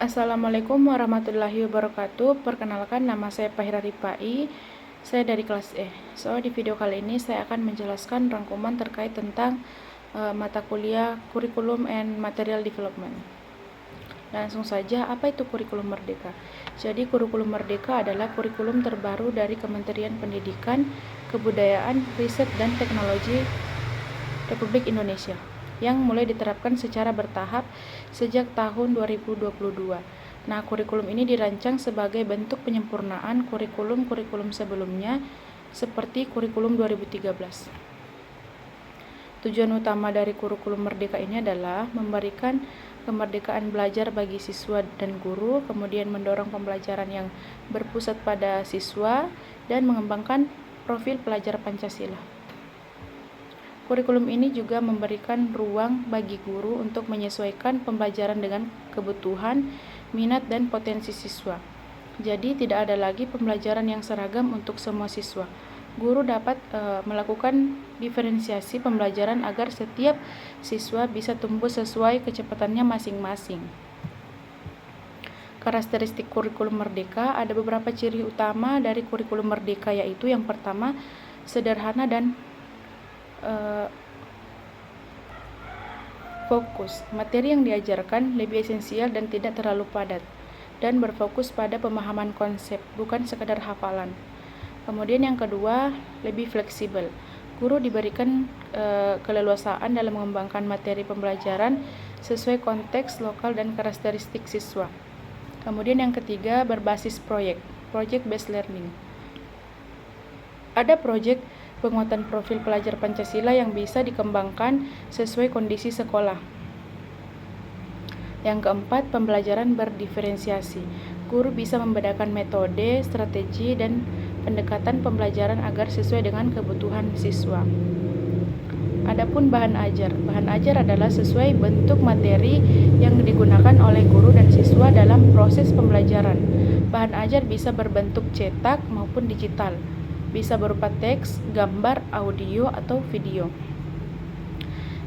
Assalamualaikum warahmatullahi wabarakatuh. Perkenalkan, nama saya Fahira Ripai. Saya dari kelas E. Di video kali ini saya akan menjelaskan rangkuman terkait tentang mata kuliah Curriculum and Material Development. Langsung saja, apa itu Kurikulum Merdeka? Jadi, Kurikulum Merdeka adalah kurikulum terbaru dari Kementerian Pendidikan, Kebudayaan, Riset, dan Teknologi Republik Indonesia yang mulai diterapkan secara bertahap sejak tahun 2022. Nah, kurikulum ini dirancang sebagai bentuk penyempurnaan kurikulum-kurikulum sebelumnya seperti kurikulum 2013. Tujuan utama dari kurikulum merdeka ini adalah memberikan kemerdekaan belajar bagi siswa dan guru, kemudian mendorong pembelajaran yang berpusat pada siswa, dan mengembangkan profil pelajar Pancasila. Kurikulum ini juga memberikan ruang bagi guru untuk menyesuaikan pembelajaran dengan kebutuhan, minat, dan potensi siswa. Jadi, tidak ada lagi pembelajaran yang seragam untuk semua siswa. Guru dapat melakukan diferensiasi pembelajaran agar setiap siswa bisa tumbuh sesuai kecepatannya masing-masing. Karakteristik kurikulum merdeka, ada beberapa ciri utama dari kurikulum merdeka, yaitu yang pertama, sederhana dan fokus. Materi yang diajarkan lebih esensial dan tidak terlalu padat, dan berfokus pada pemahaman konsep, bukan sekadar hafalan. Kemudian yang kedua, lebih fleksibel. Guru diberikan keleluasaan dalam mengembangkan materi pembelajaran sesuai konteks lokal dan karakteristik siswa. Kemudian yang ketiga, berbasis project based learning. Ada proyek penguatan profil pelajar Pancasila yang bisa dikembangkan sesuai kondisi sekolah. Yang keempat, pembelajaran berdiferensiasi. Guru bisa membedakan metode, strategi, dan pendekatan pembelajaran agar sesuai dengan kebutuhan siswa. Adapun bahan ajar. Bahan ajar adalah sesuai bentuk materi yang digunakan oleh guru dan siswa dalam proses pembelajaran. Bahan ajar bisa berbentuk cetak maupun digital. Bisa berupa teks, gambar, audio, atau video.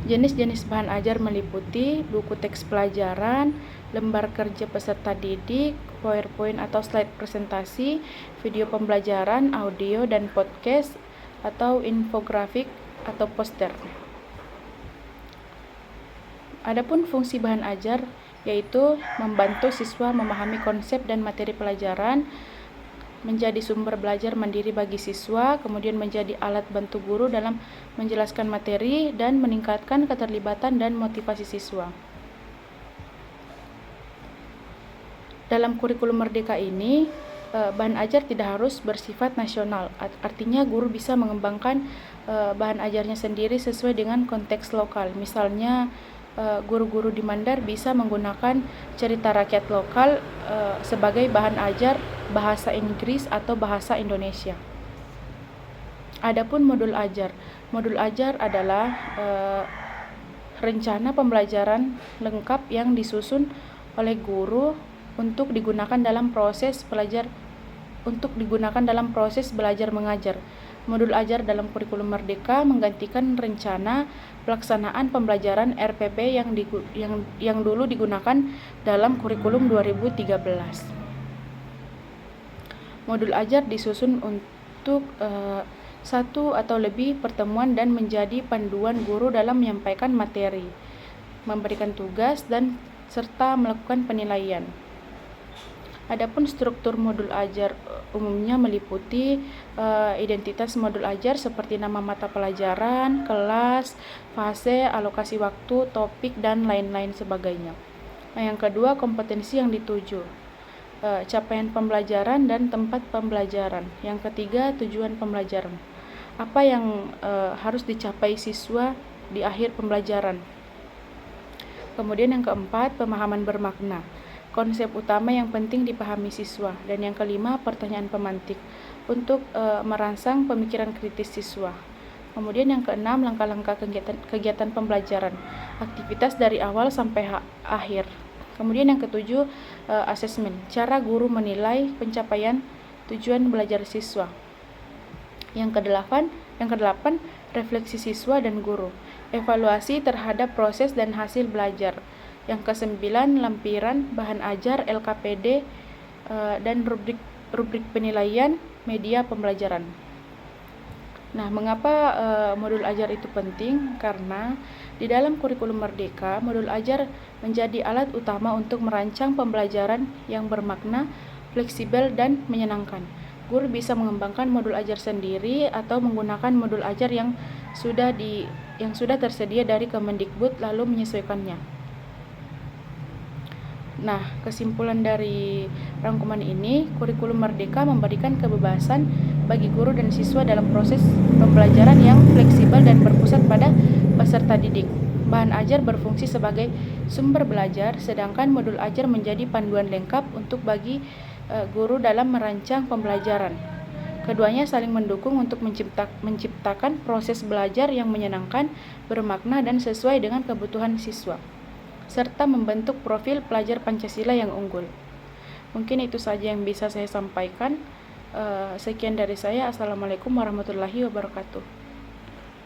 Jenis-jenis bahan ajar meliputi buku teks pelajaran, lembar kerja peserta didik, PowerPoint atau slide presentasi, video pembelajaran, audio, dan podcast, atau infografik atau poster. Adapun fungsi bahan ajar yaitu membantu siswa memahami konsep dan materi pelajaran, menjadi sumber belajar mandiri bagi siswa, kemudian menjadi alat bantu guru dalam menjelaskan materi, dan meningkatkan keterlibatan dan motivasi siswa. Dalam kurikulum merdeka ini, bahan ajar tidak harus bersifat nasional, artinya guru bisa mengembangkan bahan ajarnya sendiri sesuai dengan konteks lokal. Misalnya, guru-guru di Mandar bisa menggunakan cerita rakyat lokal sebagai bahan ajar bahasa Inggris atau bahasa Indonesia. Adapun modul ajar. Modul ajar adalah rencana pembelajaran lengkap yang disusun oleh guru untuk digunakan dalam proses belajar mengajar. Modul ajar dalam kurikulum merdeka menggantikan rencana pelaksanaan pembelajaran RPP yang dulu digunakan dalam kurikulum 2013. Modul ajar disusun untuk satu atau lebih pertemuan dan menjadi panduan guru dalam menyampaikan materi, memberikan tugas, dan serta melakukan penilaian. Adapun struktur modul ajar umumnya meliputi identitas modul ajar seperti nama mata pelajaran, kelas, fase, alokasi waktu, topik, dan lain-lain sebagainya. Nah, yang kedua, kompetensi yang dituju, capaian pembelajaran dan tempat pembelajaran. Yang ketiga, tujuan pembelajaran. Apa yang harus dicapai siswa di akhir pembelajaran. Kemudian yang keempat, pemahaman bermakna. Konsep utama yang penting dipahami siswa. Dan yang kelima, pertanyaan pemantik untuk merangsang pemikiran kritis siswa. Kemudian yang keenam, langkah-langkah kegiatan pembelajaran, aktivitas dari awal sampai akhir. Kemudian yang ketujuh, asesmen, cara guru menilai pencapaian tujuan belajar siswa. Yang kedelapan, refleksi siswa dan guru, evaluasi terhadap proses dan hasil belajar. Yang ke-9, lampiran, bahan ajar, LKPD, dan rubrik penilaian media pembelajaran. Nah, mengapa modul ajar itu penting? Karena di dalam kurikulum Merdeka, modul ajar menjadi alat utama untuk merancang pembelajaran yang bermakna, fleksibel, dan menyenangkan. Guru bisa mengembangkan modul ajar sendiri atau menggunakan modul ajar yang sudah tersedia dari Kemendikbud lalu menyesuaikannya. Nah, kesimpulan dari rangkuman ini, kurikulum Merdeka memberikan kebebasan bagi guru dan siswa dalam proses pembelajaran yang fleksibel dan berpusat pada peserta didik. Bahan ajar berfungsi sebagai sumber belajar, sedangkan modul ajar menjadi panduan lengkap untuk bagi guru dalam merancang pembelajaran. Keduanya saling mendukung untuk menciptakan proses belajar yang menyenangkan, bermakna, dan sesuai dengan kebutuhan siswa, serta membentuk profil pelajar Pancasila yang unggul. Mungkin itu saja yang bisa saya sampaikan. Sekian dari saya. Assalamualaikum warahmatullahi wabarakatuh.